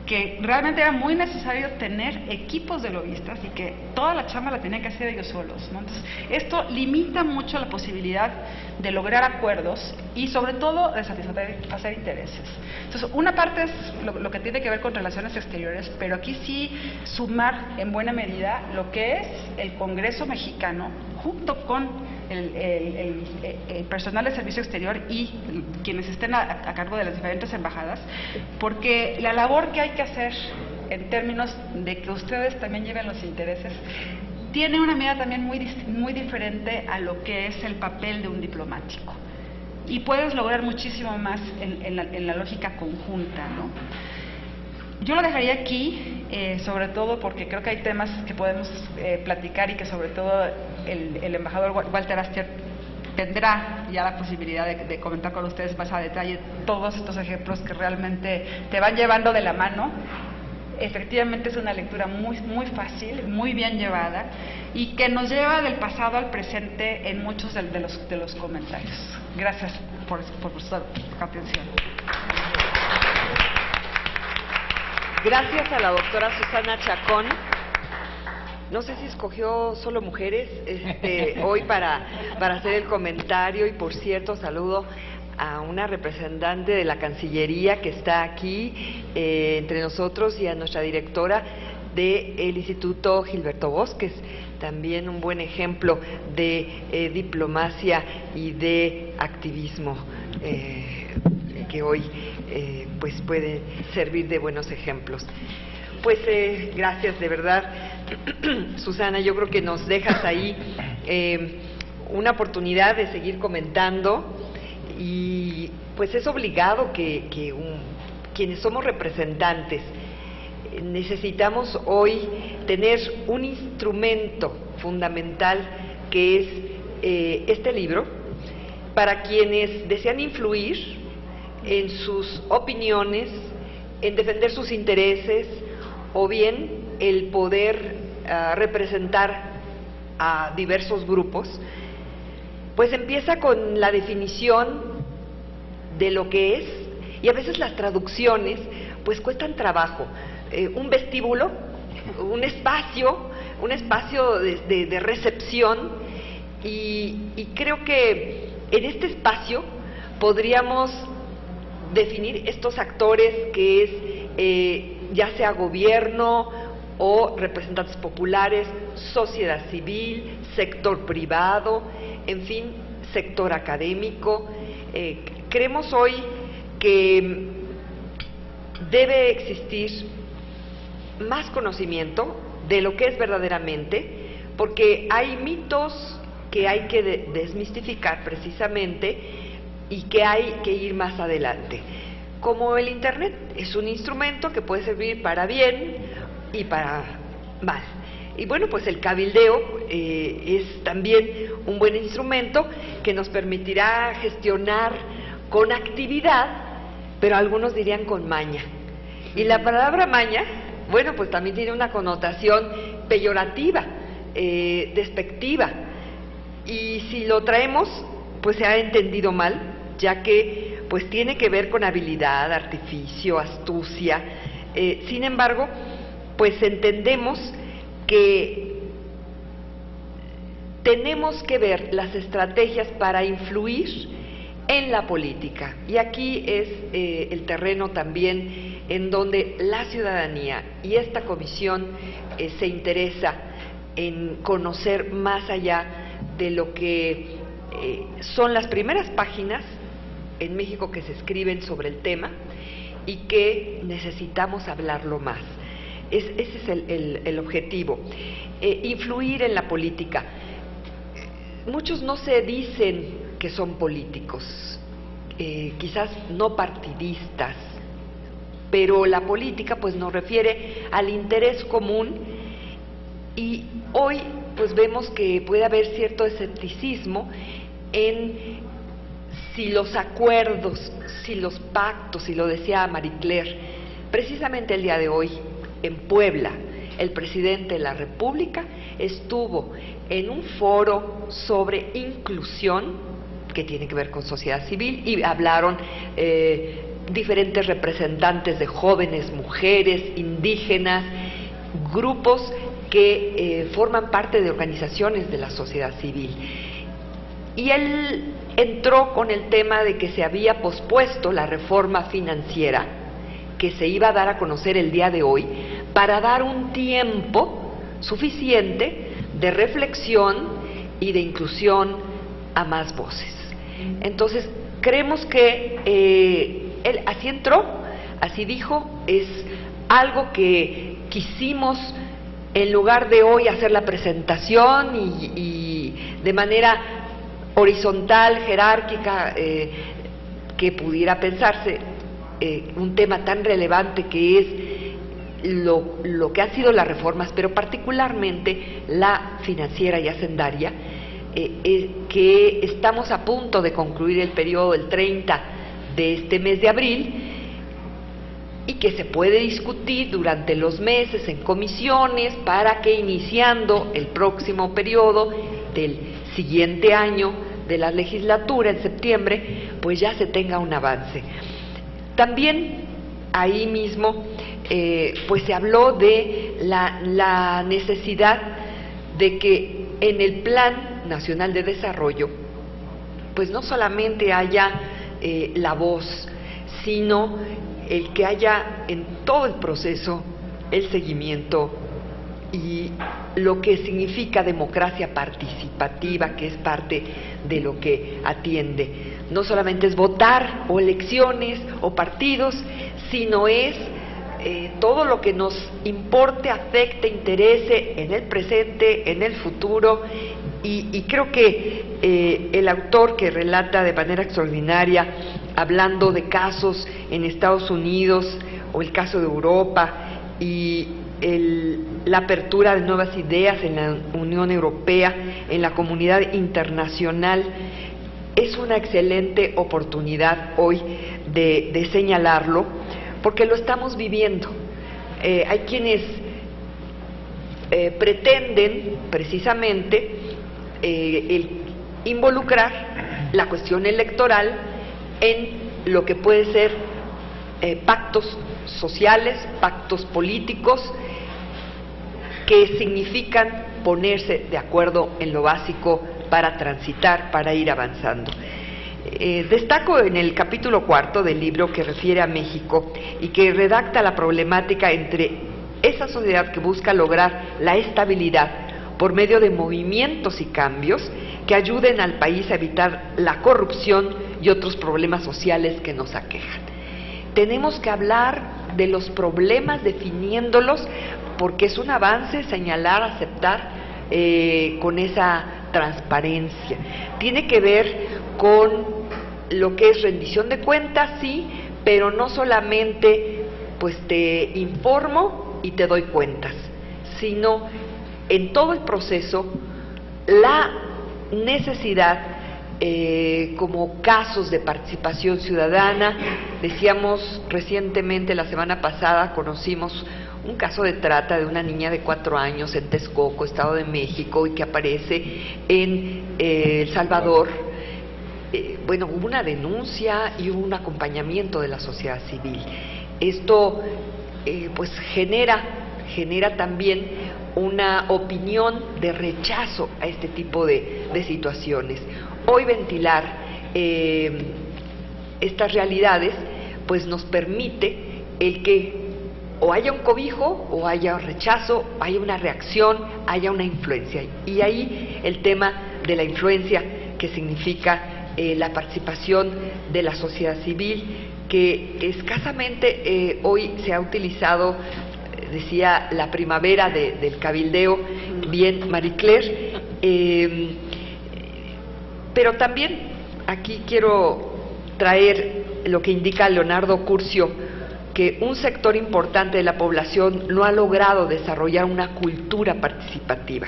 que realmente era muy necesario tener equipos de lobistas y que toda la chamba la tenían que hacer ellos solos, ¿no? Entonces, esto limita mucho la posibilidad de lograr acuerdos y sobre todo de satisfacer intereses. Entonces, una parte es lo que tiene que ver con relaciones exteriores, pero aquí sí sumar en buena medida lo que es el Congreso mexicano junto con el personal de servicio exterior y quienes estén a cargo de las diferentes embajadas, porque la labor que hay que hacer en términos de que ustedes también lleven los intereses tiene una mirada también muy diferente a lo que es el papel de un diplomático, y puedes lograr muchísimo más en la lógica conjunta, ¿no? Yo lo dejaría aquí, sobre todo porque creo que hay temas que podemos platicar y que sobre todo el embajador Walter Astier tendrá ya la posibilidad de comentar con ustedes más a detalle todos estos ejemplos que realmente te van llevando de la mano. Efectivamente es una lectura muy fácil, muy bien llevada, y que nos lleva del pasado al presente en muchos de los comentarios. Gracias por su atención. Gracias a la doctora Susana Chacón. No sé si escogió solo mujeres hoy para hacer el comentario, y por cierto saludo a una representante de la Cancillería que está aquí entre nosotros, y a nuestra directora del Instituto Gilberto Bosques, también un buen ejemplo de diplomacia y de activismo que hoy pues puede servir de buenos ejemplos. Pues gracias de verdad, Susana. Yo creo que nos dejas ahí una oportunidad de seguir comentando, y pues es obligado que quienes somos representantes necesitamos hoy tener un instrumento fundamental que es este libro, para quienes desean influir en sus opiniones, en defender sus intereses, o bien el poder representar a diversos grupos. Pues empieza con la definición de lo que es, y a veces las traducciones pues cuestan trabajo. Un vestíbulo, un espacio de recepción, y creo que en este espacio podríamos definir estos actores que es ya sea gobierno o representantes populares, sociedad civil, sector privado, en fin, sector académico. Creemos hoy que debe existir más conocimiento de lo que es verdaderamente, porque hay mitos que hay que desmistificar precisamente y que hay que ir más adelante. Como el Internet es un instrumento que puede servir para bien y para mal. Y bueno, pues el cabildeo es también un buen instrumento que nos permitirá gestionar con actividad, pero algunos dirían con maña. Y la palabra maña, bueno, pues también tiene una connotación peyorativa, despectiva. Y si lo traemos, pues se ha entendido mal, ya que pues tiene que ver con habilidad, artificio, astucia. Sin embargo, pues entendemos que tenemos que ver las estrategias para influir en la política. Y aquí es el terreno también en donde la ciudadanía y esta comisión se interesa en conocer más allá de lo que son las primeras páginas en México que se escriben sobre el tema y que necesitamos hablarlo más. Ese es el objetivo, influir en la política. Muchos no se dicen que son políticos, quizás no partidistas, pero la política pues nos refiere al interés común y hoy pues vemos que puede haber cierto escepticismo en si los acuerdos, si los pactos, y lo decía Marie Claire, precisamente el día de hoy en Puebla, el presidente de la República estuvo en un foro sobre inclusión, que tiene que ver con sociedad civil, y hablaron diferentes representantes de jóvenes, mujeres, indígenas, grupos que forman parte de organizaciones de la sociedad civil. Y él entró con el tema de que se había pospuesto la reforma financiera que se iba a dar a conocer el día de hoy para dar un tiempo suficiente de reflexión y de inclusión a más voces. Entonces, creemos que él así entró, así dijo, es algo que quisimos, en lugar de hoy hacer la presentación y de manera horizontal, jerárquica, que pudiera pensarse, un tema tan relevante que es lo que han sido las reformas, pero particularmente la financiera y hacendaria, que estamos a punto de concluir el periodo del 30 de este mes de abril y que se puede discutir durante los meses en comisiones para que iniciando el próximo periodo del siguiente año de la legislatura en septiembre, pues ya se tenga un avance. También ahí mismo pues se habló de la necesidad de que en el Plan Nacional de Desarrollo pues no solamente haya la voz, sino el que haya en todo el proceso el seguimiento y lo que significa democracia participativa, que es parte de lo que atiende. No solamente es votar o elecciones o partidos, sino es todo lo que nos importe, afecte, interese en el presente, en el futuro, y creo que el autor que relata de manera extraordinaria, hablando de casos en Estados Unidos o el caso de Europa y la apertura de nuevas ideas en la Unión Europea, en la comunidad internacional, es una excelente oportunidad hoy de señalarlo, porque lo estamos viviendo. Hay quienes pretenden precisamente involucrar la cuestión electoral en lo que puede ser pactos sociales, pactos políticos, que significan ponerse de acuerdo en lo básico para transitar, para ir avanzando. Destaco en el capítulo 4 del libro que refiere a México y que redacta la problemática entre esa sociedad que busca lograr la estabilidad por medio de movimientos y cambios que ayuden al país a evitar la corrupción y otros problemas sociales que nos aquejan. Tenemos que hablar de los problemas definiéndolos, porque es un avance señalar, aceptar con esa transparencia. Tiene que ver con lo que es rendición de cuentas, sí, pero no solamente pues te informo y te doy cuentas, sino en todo el proceso la necesidad, como casos de participación ciudadana. Decíamos recientemente, la semana pasada, conocimos un caso de trata de una niña de 4 años en Texcoco, Estado de México, y que aparece en El Salvador. Bueno, hubo una denuncia y hubo un acompañamiento de la sociedad civil. Esto pues genera también una opinión de rechazo a este tipo de situaciones. Hoy ventilar estas realidades pues nos permite el que o haya un cobijo, o haya un rechazo, haya una reacción, haya una influencia. Y ahí el tema de la influencia, que significa la participación de la sociedad civil, que escasamente hoy se ha utilizado, decía la primavera del cabildeo, bien Marie Claire, pero también aquí quiero traer lo que indica Leonardo Curcio, que un sector importante de la población no ha logrado desarrollar una cultura participativa,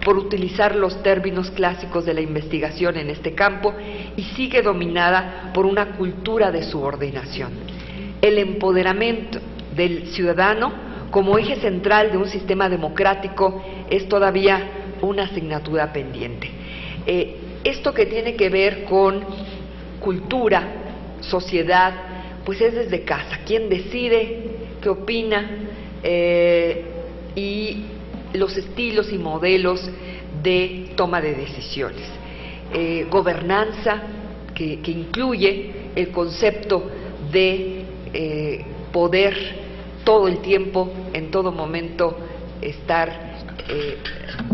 por utilizar los términos clásicos de la investigación en este campo, y sigue dominada por una cultura de subordinación. El empoderamiento del ciudadano como eje central de un sistema democrático es todavía una asignatura pendiente. Esto que tiene que ver con cultura, sociedad, pues es desde casa. ¿Quién decide? ¿Qué opina? Y los estilos y modelos de toma de decisiones. Gobernanza, que incluye el concepto de poder todo el tiempo, en todo momento, estar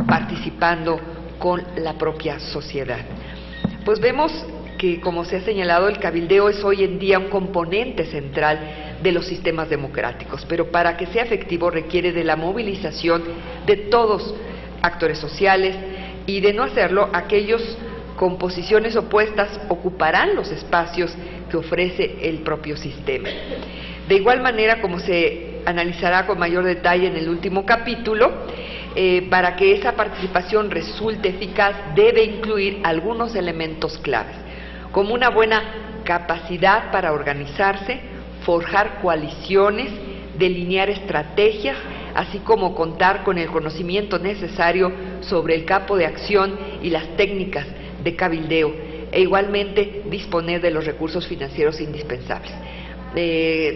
participando con la propia sociedad. Pues vemos que, como se ha señalado, el cabildeo es hoy en día un componente central de los sistemas democráticos, pero para que sea efectivo requiere de la movilización de todos actores sociales, y de no hacerlo, aquellos con posiciones opuestas ocuparán los espacios que ofrece el propio sistema. De igual manera, como se analizará con mayor detalle en el último capítulo, para que esa participación resulte eficaz debe incluir algunos elementos claves, como una buena capacidad para organizarse, forjar coaliciones, delinear estrategias, así como contar con el conocimiento necesario sobre el campo de acción y las técnicas de cabildeo, e igualmente disponer de los recursos financieros indispensables.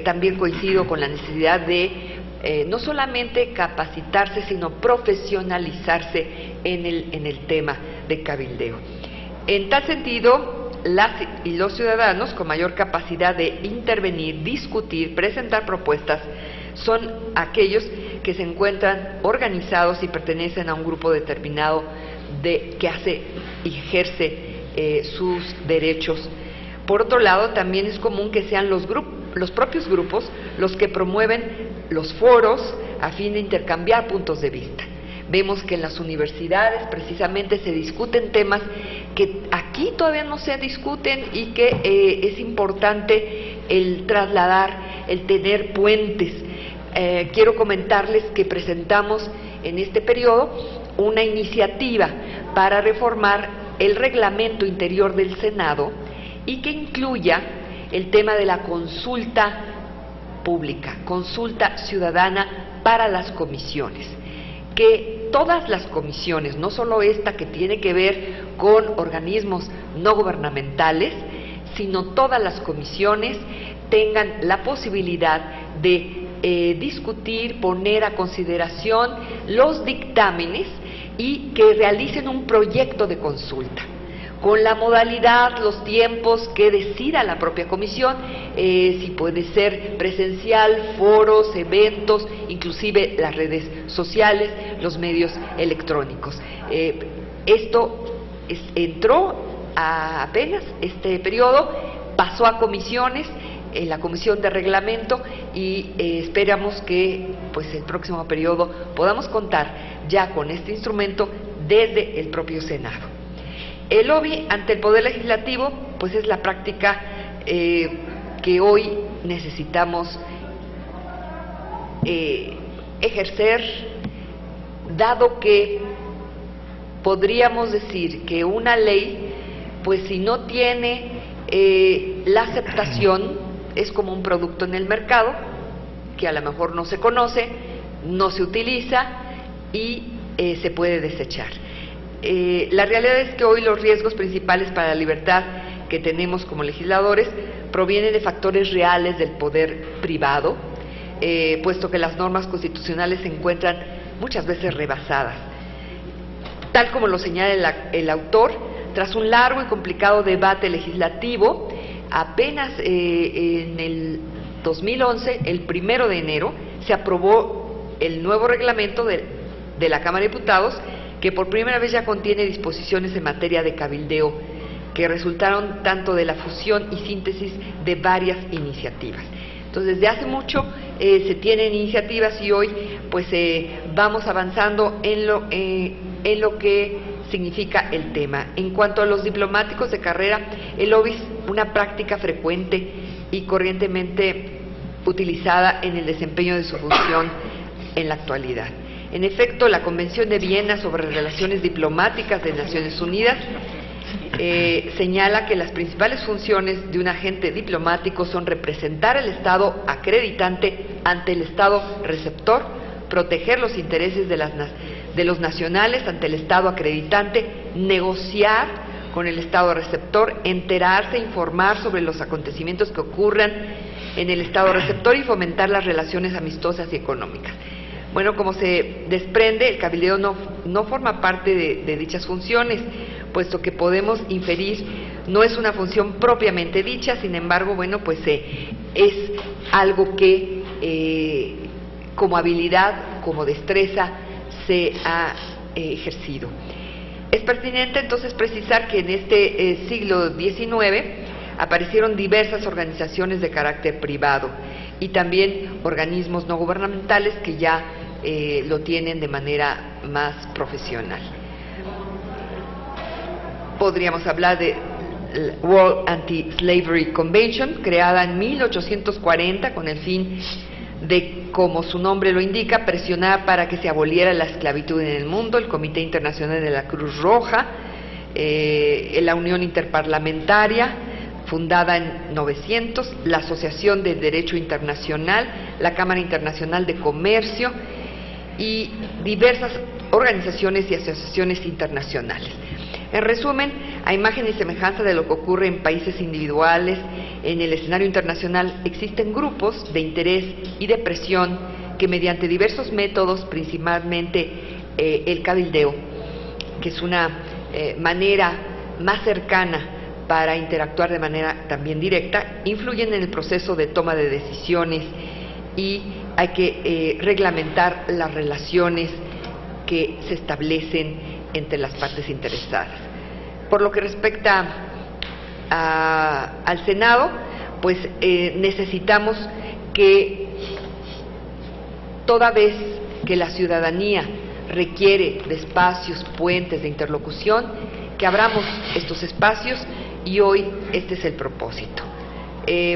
También coincido con la necesidad de no solamente capacitarse, sino profesionalizarse en el tema de cabildeo. En tal sentido, las y los ciudadanos con mayor capacidad de intervenir, discutir, presentar propuestas, son aquellos que se encuentran organizados y pertenecen a un grupo determinado que hace y ejerce sus derechos. Por otro lado, también es común que sean los propios grupos los que promueven los foros a fin de intercambiar puntos de vista. Vemos que en las universidades precisamente se discuten temas que aquí todavía no se discuten, y que es importante el trasladar, el tener puentes. Quiero comentarles que presentamos en este periodo una iniciativa para reformar el reglamento interior del Senado, y que incluya el tema de la consulta pública, consulta ciudadana para las comisiones. Que todas las comisiones, no solo esta que tiene que ver con organismos no gubernamentales, sino todas las comisiones tengan la posibilidad de discutir, poner a consideración los dictámenes y que realicen un proyecto de consulta con la modalidad, los tiempos que decida la propia comisión, si puede ser presencial, foros, eventos, inclusive las redes sociales, los medios electrónicos. Esto entró apenas este periodo, pasó a comisiones, en la comisión de reglamento, y esperamos que pues el próximo periodo podamos contar ya con este instrumento desde el propio Senado. El lobby ante el Poder Legislativo pues es la práctica que hoy necesitamos ejercer, dado que podríamos decir que una ley, pues si no tiene la aceptación, es como un producto en el mercado que a lo mejor no se conoce, no se utiliza y se puede desechar. La realidad es que hoy los riesgos principales para la libertad que tenemos como legisladores provienen de factores reales del poder privado, puesto que las normas constitucionales se encuentran muchas veces rebasadas. Tal como lo señala el autor, tras un largo y complicado debate legislativo, apenas en el 2011, el 1 de enero, se aprobó el nuevo reglamento de la Cámara de Diputados, que por primera vez ya contiene disposiciones en materia de cabildeo que resultaron tanto de la fusión y síntesis de varias iniciativas. Entonces, desde hace mucho se tienen iniciativas y hoy pues vamos avanzando en lo que significa el tema. En cuanto a los diplomáticos de carrera, el lobby es una práctica frecuente y corrientemente utilizada en el desempeño de su función en la actualidad. En efecto, la Convención de Viena sobre Relaciones Diplomáticas de Naciones Unidas señala que las principales funciones de un agente diplomático son representar al Estado acreditante ante el Estado receptor, proteger los intereses de los nacionales ante el Estado acreditante, negociar con el Estado receptor, enterarse, informar sobre los acontecimientos que ocurran en el Estado receptor y fomentar las relaciones amistosas y económicas. Bueno, como se desprende, el cabildeo no forma parte de dichas funciones, puesto que podemos inferir, no es una función propiamente dicha, sin embargo, bueno, pues es algo que como habilidad, como destreza, se ha ejercido. Es pertinente entonces precisar que en este siglo XIX aparecieron diversas organizaciones de carácter privado y también organismos no gubernamentales que ya lo tienen de manera más profesional. Podríamos hablar de World Anti-Slavery Convention, creada en 1840 con el fin de, como su nombre lo indica, presionar para que se aboliera la esclavitud en el mundo. El Comité Internacional de la Cruz Roja, la Unión Interparlamentaria, fundada en 900, la Asociación de Derecho Internacional, la Cámara Internacional de Comercio y diversas organizaciones y asociaciones internacionales. En resumen, a imagen y semejanza de lo que ocurre en países individuales, en el escenario internacional existen grupos de interés y de presión que mediante diversos métodos, principalmente el cabildeo, que es una manera más cercana para interactuar de manera también directa, influyen en el proceso de toma de decisiones y hay que reglamentar las relaciones que se establecen entre las partes interesadas. Por lo que respecta al Senado, pues necesitamos que, toda vez que la ciudadanía requiere de espacios, puentes de interlocución, que abramos estos espacios, y hoy este es el propósito.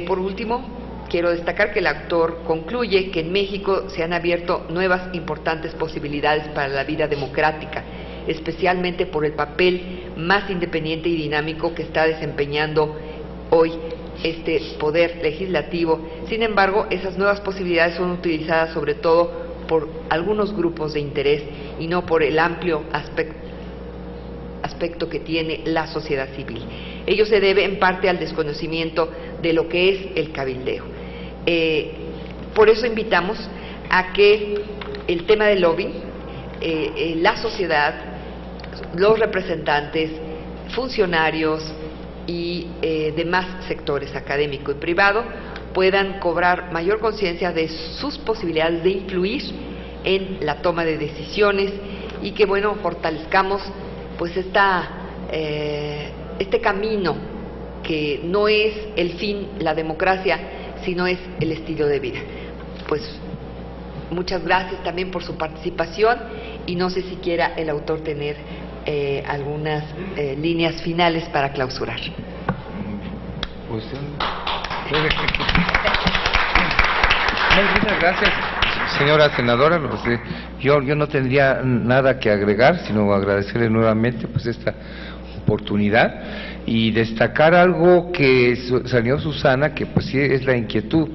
Por último, quiero destacar que el autor concluye que en México se han abierto nuevas importantes posibilidades para la vida democrática, especialmente por el papel más independiente y dinámico que está desempeñando hoy este poder legislativo. Sin embargo, esas nuevas posibilidades son utilizadas sobre todo por algunos grupos de interés y no por el amplio aspecto que tiene la sociedad civil. Ello se debe en parte al desconocimiento de lo que es el cabildeo. Por eso invitamos a que el tema del lobby, la sociedad, los representantes, funcionarios y demás sectores académico y privado puedan cobrar mayor conciencia de sus posibilidades de influir en la toma de decisiones y que, bueno, fortalezcamos pues este camino que no es el fin, la democracia, sino es el estilo de vida. Pues muchas gracias también por su participación y no sé si quiera el autor tener algunas líneas finales para clausurar. Pues, muchas gracias, señora senadora. Yo no tendría nada que agregar, sino agradecerle nuevamente pues esta oportunidad y destacar algo que salió Susana, que pues sí es la inquietud,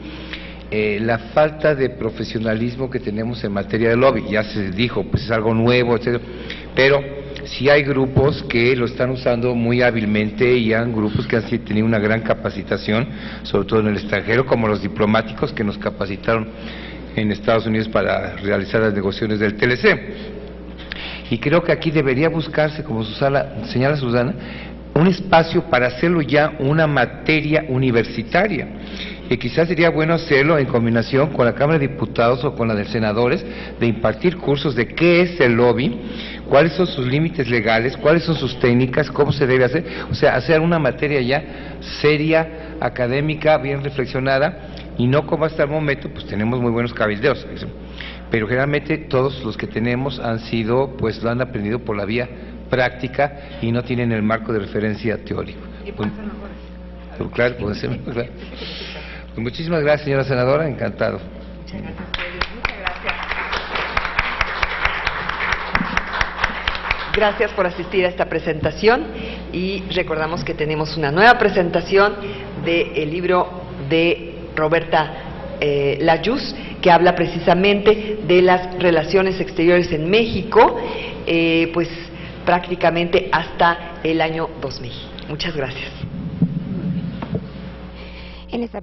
la falta de profesionalismo que tenemos en materia de lobby. Ya se dijo, pues es algo nuevo, etcétera, pero sí hay grupos que lo están usando muy hábilmente y hay grupos que han tenido una gran capacitación, sobre todo en el extranjero, como los diplomáticos que nos capacitaron en Estados Unidos para realizar las negociaciones del TLC. Y creo que aquí debería buscarse, como señala Susana, un espacio para hacerlo ya una materia universitaria. Y quizás sería bueno hacerlo en combinación con la Cámara de Diputados o con la de Senadores, de impartir cursos de qué es el lobby, cuáles son sus límites legales, cuáles son sus técnicas, cómo se debe hacer, o sea, hacer una materia ya seria, académica, bien reflexionada, y no como hasta el momento, pues tenemos muy buenos cabildeos, pero generalmente todos los que tenemos han sido, pues lo han aprendido por la vía práctica y no tienen el marco de referencia teórico. Pues claro, puede ser mejor, claro. Pues muchísimas gracias, señora senadora, encantado. Muchas gracias a ustedes, muchas gracias. Gracias por asistir a esta presentación y recordamos que tenemos una nueva presentación del libro de Roberta Layuz, que habla precisamente de las relaciones exteriores en México, pues prácticamente hasta el año 2000. Muchas gracias. En esta